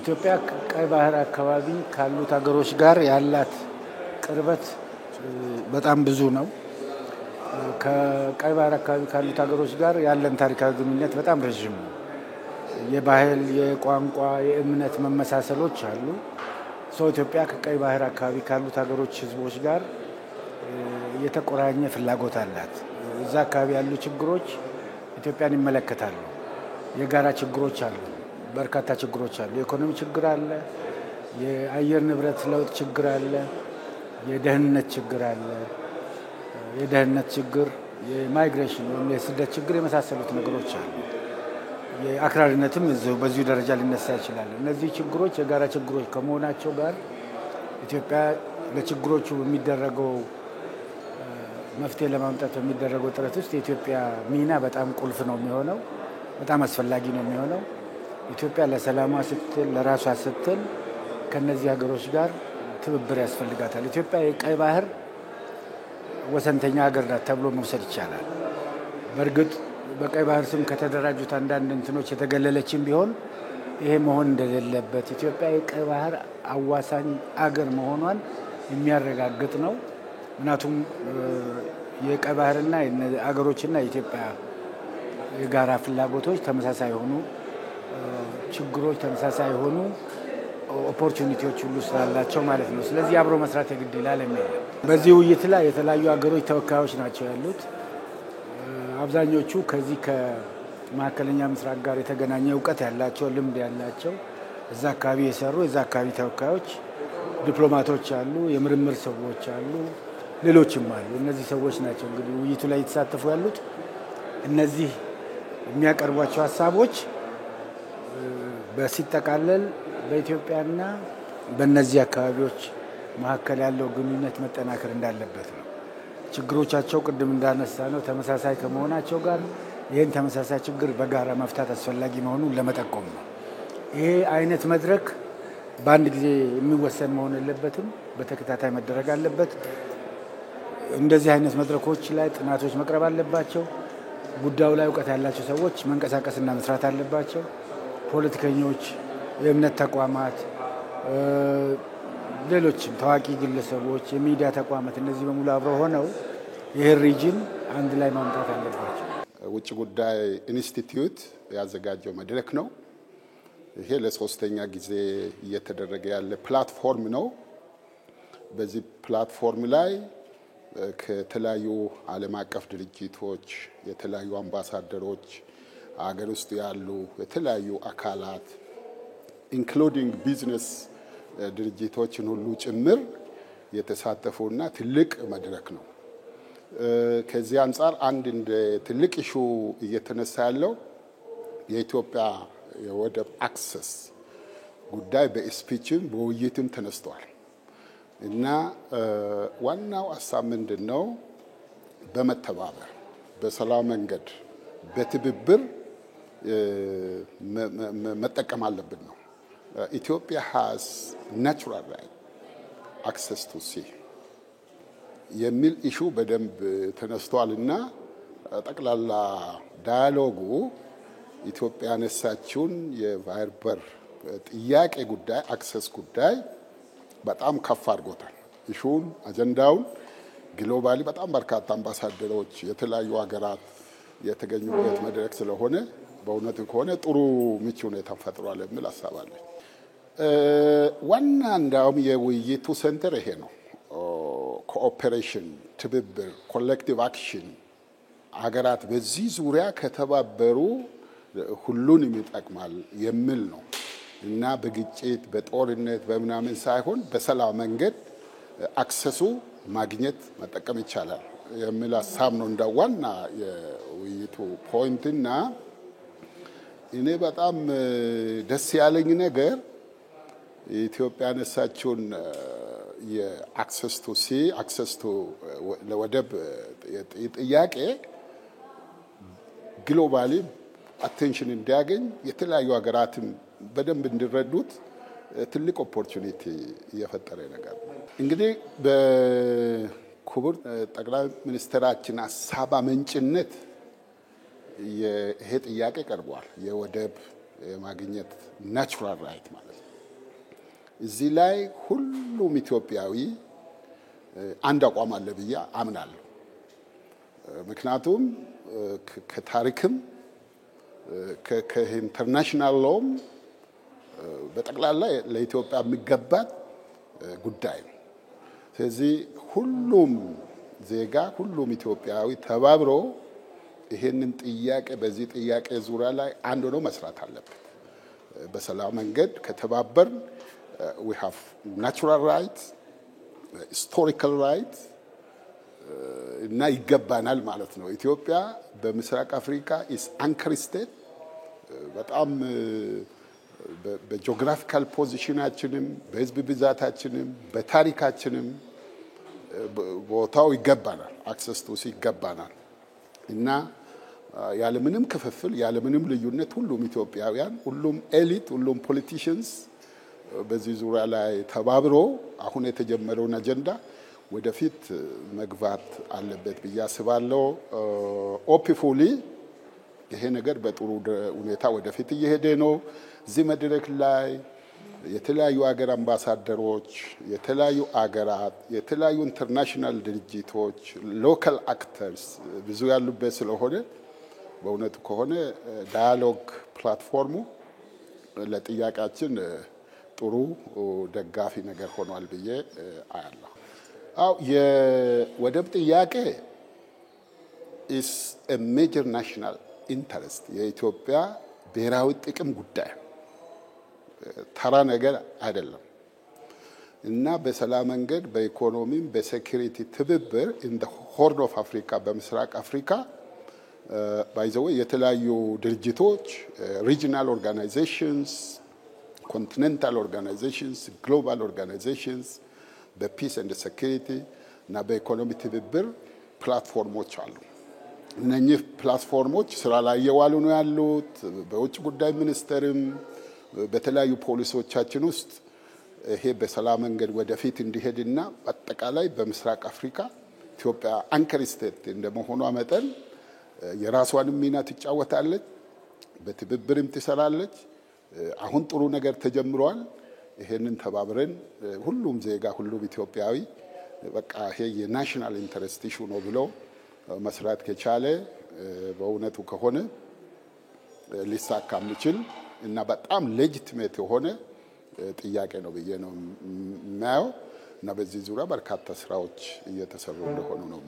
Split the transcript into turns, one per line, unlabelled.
ኢትዮጵያ ቀይ ባህር አካባቢ ካሉት ሀገሮች ጋር ያላት ቅርበት በጣም ብዙ ነው። ከቀይ ባህር አካባቢ ካሉት ሀገሮች ጋር ያለን ታሪካዊ ግንኙነት በጣም ረጅም ነው። የባህል፣ የቋንቋ፣ የእምነት መመሳሰሎች አሉ። ኢትዮጵያ ከቀይ ባህር አካባቢ ካሉት ሀገሮች ህዝቦች ጋር የተቆራኘ ፍላጎት አላት። እዛ አካባቢ ያሉ ችግሮች ኢትዮጵያን ይመለከታሉ። የጋራ ችግሮች አሉ። በርካታ ችግሮች አሉ። የኢኮኖሚ ችግር አለ፣ የአየር ንብረት ለውጥ ችግር አለ፣ የደህንነት ችግር አለ። የደህንነት ችግር፣ የማይግሬሽን ወይም የስደት ችግር የመሳሰሉት ነገሮች አሉ። የአክራሪነትም በዚሁ ደረጃ ሊነሳ ይችላል። እነዚህ ችግሮች የጋራ ችግሮች ከመሆናቸው ጋር ኢትዮጵያ ለችግሮቹ በሚደረገው መፍትሄ ለማምጣት በሚደረገው ጥረት ውስጥ የኢትዮጵያ ሚና በጣም ቁልፍ ነው የሚሆነው፣ በጣም አስፈላጊ ነው የሚሆነው። ኢትዮጵያ ለሰላሟ ስትል፣ ለራሷ ስትል ከነዚህ ሀገሮች ጋር ትብብር ያስፈልጋታል። ኢትዮጵያ የቀይ ባህር ወሰንተኛ ሀገር ናት ተብሎ መውሰድ ይቻላል። በእርግጥ በቀይ ባህር ስም ከተደራጁት አንዳንድ እንትኖች የተገለለችም ቢሆን ይሄ መሆን እንደሌለበት ኢትዮጵያ የቀይ ባህር አዋሳኝ አገር መሆኗን የሚያረጋግጥ ነው። ምክንያቱም የቀይ ባህርና አገሮችና የኢትዮጵያ የጋራ ፍላጎቶች ተመሳሳይ የሆኑ ችግሮች፣ ተመሳሳይ የሆኑ ኦፖርቹኒቲዎች ሁሉ ስላላቸው ማለት ነው። ስለዚህ አብሮ መስራት የግድ ይላል የሚል በዚህ ውይይት ላይ የተለያዩ ሀገሮች ተወካዮች ናቸው ያሉት። አብዛኞቹ ከዚህ ከመካከለኛ ምስራቅ ጋር የተገናኘ እውቀት ያላቸው፣ ልምድ ያላቸው እዛ አካባቢ የሰሩ የዛ አካባቢ ተወካዮች፣ ዲፕሎማቶች አሉ፣ የምርምር ሰዎች አሉ፣ ሌሎችም አሉ። እነዚህ ሰዎች ናቸው እንግዲህ ውይይቱ ላይ የተሳተፉ ያሉት። እነዚህ የሚያቀርቧቸው ሀሳቦች በሲጠቃለል በኢትዮጵያና በእነዚህ አካባቢዎች መካከል ያለው ግንኙነት መጠናከር እንዳለበት ነው። ችግሮቻቸው ቅድም እንዳነሳ ነው ተመሳሳይ ከመሆናቸው ጋር ይህን ተመሳሳይ ችግር በጋራ መፍታት አስፈላጊ መሆኑን ለመጠቆም ነው። ይሄ አይነት መድረክ በአንድ ጊዜ የሚወሰን መሆን የለበትም፣ በተከታታይ መደረግ አለበት። እንደዚህ አይነት መድረኮች ላይ ጥናቶች መቅረብ አለባቸው። ጉዳዩ ላይ እውቀት ያላቸው ሰዎች መንቀሳቀስና መስራት አለባቸው። ፖለቲከኞች፣ የእምነት ተቋማት፣ ሌሎችም ታዋቂ ግለሰቦች፣ የሚዲያ ተቋማት እነዚህ በሙሉ አብረው ሆነው ይህን ሪጅን አንድ ላይ ማምጣት አለባቸው።
ውጭ ጉዳይ ኢንስቲትዩት ያዘጋጀው መድረክ ነው። ይሄ ለሶስተኛ ጊዜ እየተደረገ ያለ ፕላትፎርም ነው። በዚህ ፕላትፎርም ላይ ከተለያዩ ዓለም አቀፍ ድርጅቶች፣ የተለያዩ አምባሳደሮች፣ አገር ውስጥ ያሉ የተለያዩ አካላት ኢንክሉዲንግ ቢዝነስ ድርጅቶችን ሁሉ ጭምር የተሳተፉና ትልቅ መድረክ ነው። ከዚህ አንጻር አንድ እንደ ትልቅ ኢሹ እየተነሳ ያለው የኢትዮጵያ የወደብ አክሰስ ጉዳይ በስፒችም በውይይትም ተነስቷል እና ዋናው ሀሳብ ምንድን ነው? በመተባበር በሰላም መንገድ በትብብር መጠቀም አለብን ነው። ኢትዮጵያ has natural right access to sea የሚል ኢሹ በደንብ ተነስቷልና ጠቅላላ ዳያሎጉ ኢትዮጵያ ያነሳችውን የባህር በር ጥያቄ ጉዳይ አክሰስ ጉዳይ በጣም ከፍ አድርጎታል። ኢሹን አጀንዳውን ግሎባሊ በጣም በርካታ አምባሳደሮች የተለያዩ ሀገራት የተገኙበት መድረክ ስለሆነ በእውነት ከሆነ ጥሩ ምቹ ሁኔታ ፈጥሯል የሚል ሀሳብ አለ። ዋና እንዳውም የውይይቱ ሴንተር ይሄ ነው። ኮኦፐሬሽን፣ ትብብር፣ ኮሌክቲቭ አክሽን ሀገራት በዚህ ዙሪያ ከተባበሩ ሁሉንም ይጠቅማል የሚል ነው እና በግጭት በጦርነት በምናምን ሳይሆን በሰላም መንገድ አክሰሱ ማግኘት መጠቀም ይቻላል የሚል ሀሳብ ነው እንደ ዋና የውይይቱ ፖይንትና እኔ በጣም ደስ ያለኝ ነገር ኢትዮጵያ ያነሳችውን የአክሰስ ቱ ሲ አክሰስ ቱ ለወደብ ጥያቄ ግሎባሊ አቴንሽን እንዲያገኝ የተለያዩ ሀገራትም በደንብ እንዲረዱት ትልቅ ኦፖርቹኒቲ እየፈጠረ ነገር ነው። እንግዲህ በክቡር ጠቅላይ ሚኒስትራችን ሀሳብ አመንጭነት ይሄ ጥያቄ ቀርቧል። የወደብ የማግኘት ናቹራል ራይት ማለት ነው። እዚህ ላይ ሁሉም ኢትዮጵያዊ አንድ አቋም አለ ብዬ አምናለሁ። ምክንያቱም ከታሪክም ከኢንተርናሽናል ሎም በጠቅላላ ለኢትዮጵያ የሚገባት ጉዳይ ነው። ስለዚህ ሁሉም ዜጋ ሁሉም ኢትዮጵያዊ ተባብሮ ይሄንን ጥያቄ በዚህ ጥያቄ ዙሪያ ላይ አንድ ሆኖ መስራት አለበት። በሰላም መንገድ ከተባበር we have natural rights, historical rights እና ይገባናል ማለት ነው። ኢትዮጵያ በምስራቅ አፍሪካ is anchor state በጣም በጂኦግራፊካል ፖዚሽናችንም በህዝብ ብዛታችንም በታሪካችንም ቦታው ይገባናል፣ አክሰስ ቱ ይገባናል እና ያለምንም ክፍፍል ያለምንም ልዩነት ሁሉም ኢትዮጵያውያን ሁሉም ኤሊት ሁሉም ፖለቲሽንስ በዚህ ዙሪያ ላይ ተባብሮ አሁን የተጀመረውን አጀንዳ ወደፊት መግባት አለበት ብዬ አስባለሁ። ኦፒፉሊ ይሄ ነገር በጥሩ ሁኔታ ወደፊት እየሄደ ነው። እዚህ መድረክ ላይ የተለያዩ ሀገር አምባሳደሮች፣ የተለያዩ አገራት፣ የተለያዩ ኢንተርናሽናል ድርጅቶች፣ ሎካል አክተርስ ብዙ ያሉበት ስለሆነ በእውነቱ ከሆነ ዳያሎግ ፕላትፎርሙ ለጥያቄያችን ጥሩ ደጋፊ ነገር ሆኗል ብዬ አያለሁ። አው የወደብ ጥያቄ is a major national interest የኢትዮጵያ ብሔራዊ ጥቅም ጉዳይ ተራ ነገር አይደለም እና በሰላም መንገድ በኢኮኖሚም በሴኩሪቲ ትብብር in the horn of Africa በምስራቅ አፍሪካ ባይዘው የተለያዩ ድርጅቶች regional organizations continental organizations global organizations በፒስ ኤንድ ሴኩሪቲ እና በኢኮኖሚ ትብብር ፕላትፎርሞች አሉ። እነኚህ ፕላትፎርሞች ስራ ላይ እየዋሉ ነው ያሉት። በውጭ ጉዳይ ሚኒስቴርም በተለያዩ ፖሊሲዎቻችን ውስጥ ይሄ በሰላም መንገድ ወደፊት እንዲሄድና አጠቃላይ በምስራቅ አፍሪካ ኢትዮጵያ አንከር ስቴት እንደመሆኗ መጠን የራሷን ሚና ትጫወታለች፣ በትብብርም ትሰራለች። አሁን ጥሩ ነገር ተጀምሯል። ይሄንን ተባብረን ሁሉም ዜጋ ሁሉም ኢትዮጵያዊ በቃ ይሄ የናሽናል ኢንተረስት ኢሹ ነው ብሎ መስራት ከቻለ በእውነቱ ከሆነ ሊሳካ የሚችል እና በጣም ሌጂቲሜት የሆነ ጥያቄ ነው ብዬ ነው የማየው እና በዚህ ዙሪያ በርካታ ስራዎች እየተሰሩ እንደሆኑ ነው